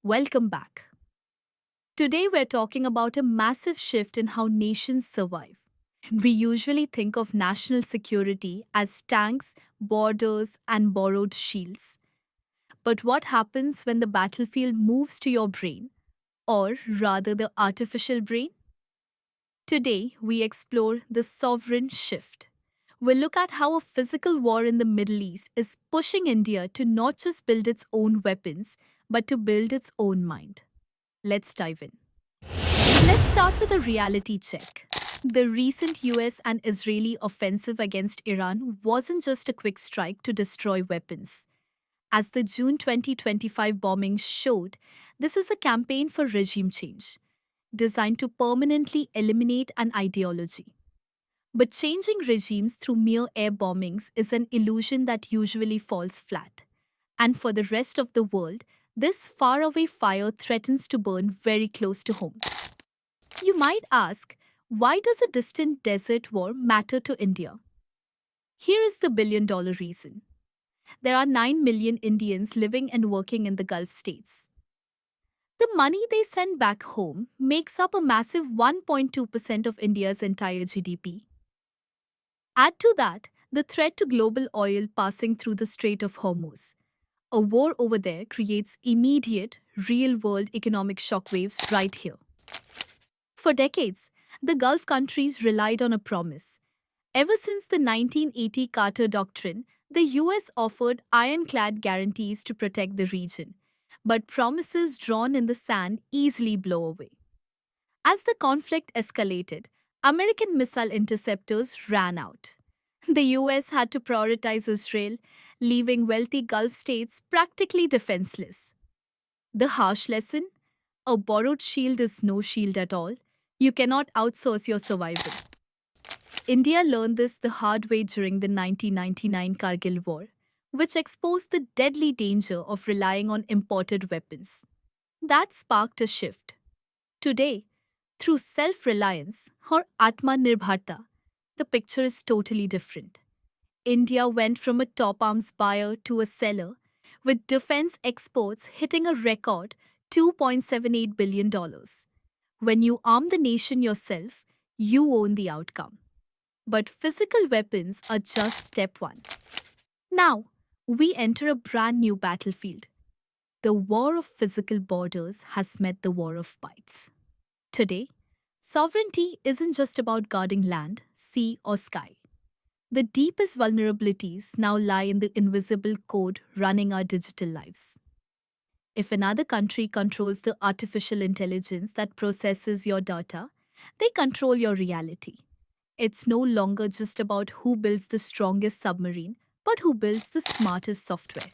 Welcome back. Today we're talking about a massive shift in how nations survive. We usually think of national security as tanks, borders, and borrowed shields. But what happens when the battlefield moves to your brain, or rather the artificial brain? Today we explore the sovereign shift. We'll look at how a physical war in the Middle East is pushing India to not just build its own weapons, but to build its own mind. Let's dive in. Let's start with a reality check. The recent US and Israeli offensive against Iran wasn't just a quick strike to destroy weapons. As the June 2025 bombings showed, this is a campaign for regime change, designed to permanently eliminate an ideology. But changing regimes through mere air bombings is an illusion that usually falls flat. And for the rest of the world, this faraway fire threatens to burn very close to home. You might ask, why does a distant desert war matter to India? Here is the billion-dollar reason. There are 9 million Indians living and working in the Gulf states. The money they send back home makes up a massive 1.2% of India's entire GDP. Add to that the threat to global oil passing through the Strait of Hormuz. A war over there creates immediate, real world economic shockwaves right here. For decades, the Gulf countries relied on a promise. Ever since the 1980 Carter Doctrine, the US offered ironclad guarantees to protect the region. But promises drawn in the sand easily blow away. As the conflict escalated, American missile interceptors ran out. The US had to prioritize Israel, leaving wealthy Gulf states practically defenseless. The harsh lesson? A borrowed shield is no shield at all. You cannot outsource your survival. India learned this the hard way during the 1999 Kargil War, which exposed the deadly danger of relying on imported weapons. That sparked a shift. Today, through self reliance or Atmanirbharta, the picture is totally different. India went from a top arms buyer to a seller, with defense exports hitting a record $2.78 billion. When you arm the nation yourself, you own the outcome. But physical weapons are just step one. Now, we enter a brand new battlefield. The war of physical borders has met the war of bytes. Today, sovereignty isn't just about guarding land, sea, or sky. The deepest vulnerabilities now lie in the invisible code running our digital lives. If another country controls the artificial intelligence that processes your data, they control your reality. It's no longer just about who builds the strongest submarine, but who builds the smartest software.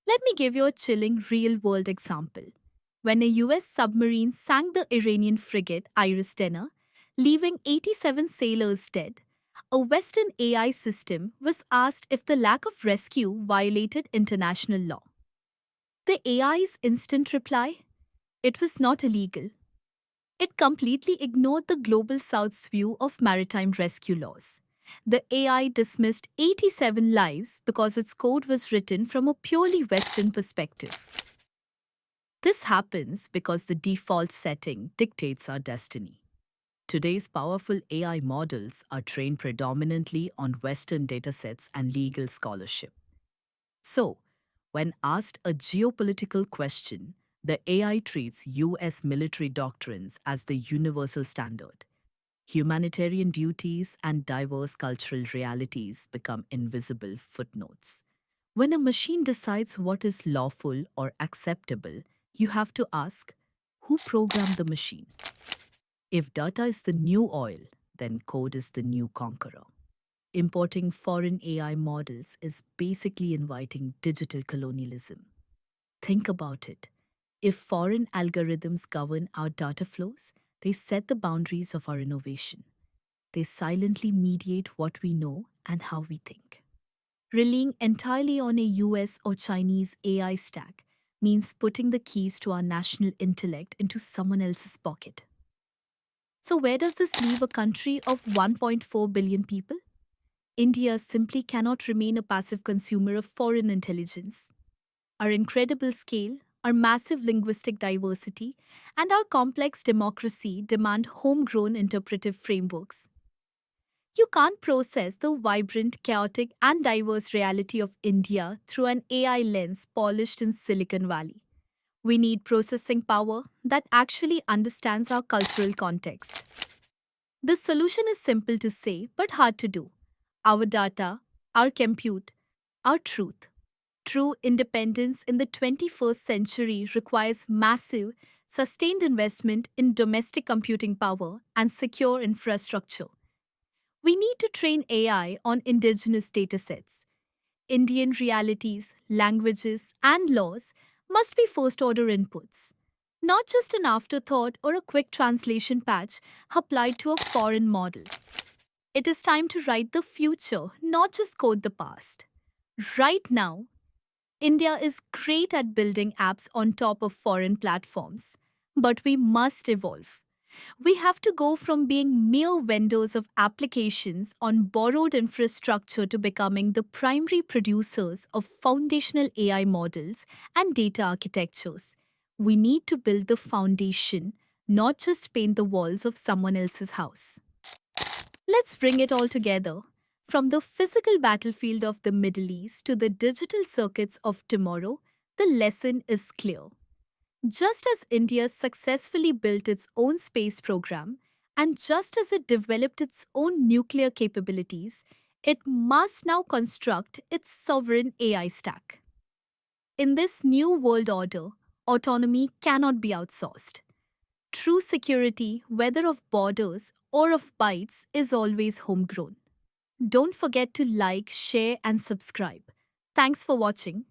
Let me give you a chilling real world example. When a US submarine sank the Iranian frigate Iris Denner, leaving 87 sailors dead, a Western AI system was asked if the lack of rescue violated international law. The AI's instant reply? It was not illegal. It completely ignored the Global South's view of maritime rescue laws. The AI dismissed 87 lives because its code was written from a purely Western perspective. This happens because the default setting dictates our destiny. Today's powerful AI models are trained predominantly on Western datasets and legal scholarship. So, when asked a geopolitical question, the AI treats US military doctrines as the universal standard. Humanitarian duties and diverse cultural realities become invisible footnotes. When a machine decides what is lawful or acceptable, you have to ask, who programmed the machine? If data is the new oil, then code is the new conqueror. Importing foreign AI models is basically inviting digital colonialism. Think about it. If foreign algorithms govern our data flows, they set the boundaries of our innovation. They silently mediate what we know and how we think. Relying entirely on a US or Chinese AI stack means putting the keys to our national intellect into someone else's pocket. So, where does this leave a country of 1.4 billion people? India simply cannot remain a passive consumer of foreign intelligence. Our incredible scale, our massive linguistic diversity, and our complex democracy demand homegrown interpretive frameworks. You can't process the vibrant, chaotic, and diverse reality of India through an AI lens polished in Silicon Valley. We need processing power that actually understands our cultural context. The solution is simple to say but hard to do. Our data, our compute, our truth. True independence in the 21st century requires massive, sustained investment in domestic computing power and secure infrastructure. We need to train AI on indigenous datasets. Indian realities, languages, and laws must be first order inputs, not just an afterthought or a quick translation patch applied to a foreign model. It is time to write the future, not just code the past. Right now, India is great at building apps on top of foreign platforms, but we must evolve. We have to go from being mere vendors of applications on borrowed infrastructure to becoming the primary producers of foundational AI models and data architectures. We need to build the foundation, not just paint the walls of someone else's house. Let's bring it all together. From the physical battlefield of the Middle East to the digital circuits of tomorrow, the lesson is clear. Just as India successfully built its own space program, and just as it developed its own nuclear capabilities, it must now construct its sovereign AI stack. In this new world order, autonomy cannot be outsourced. True security, whether of borders or of bytes, is always homegrown. Don't forget to like, share, and subscribe. Thanks for watching.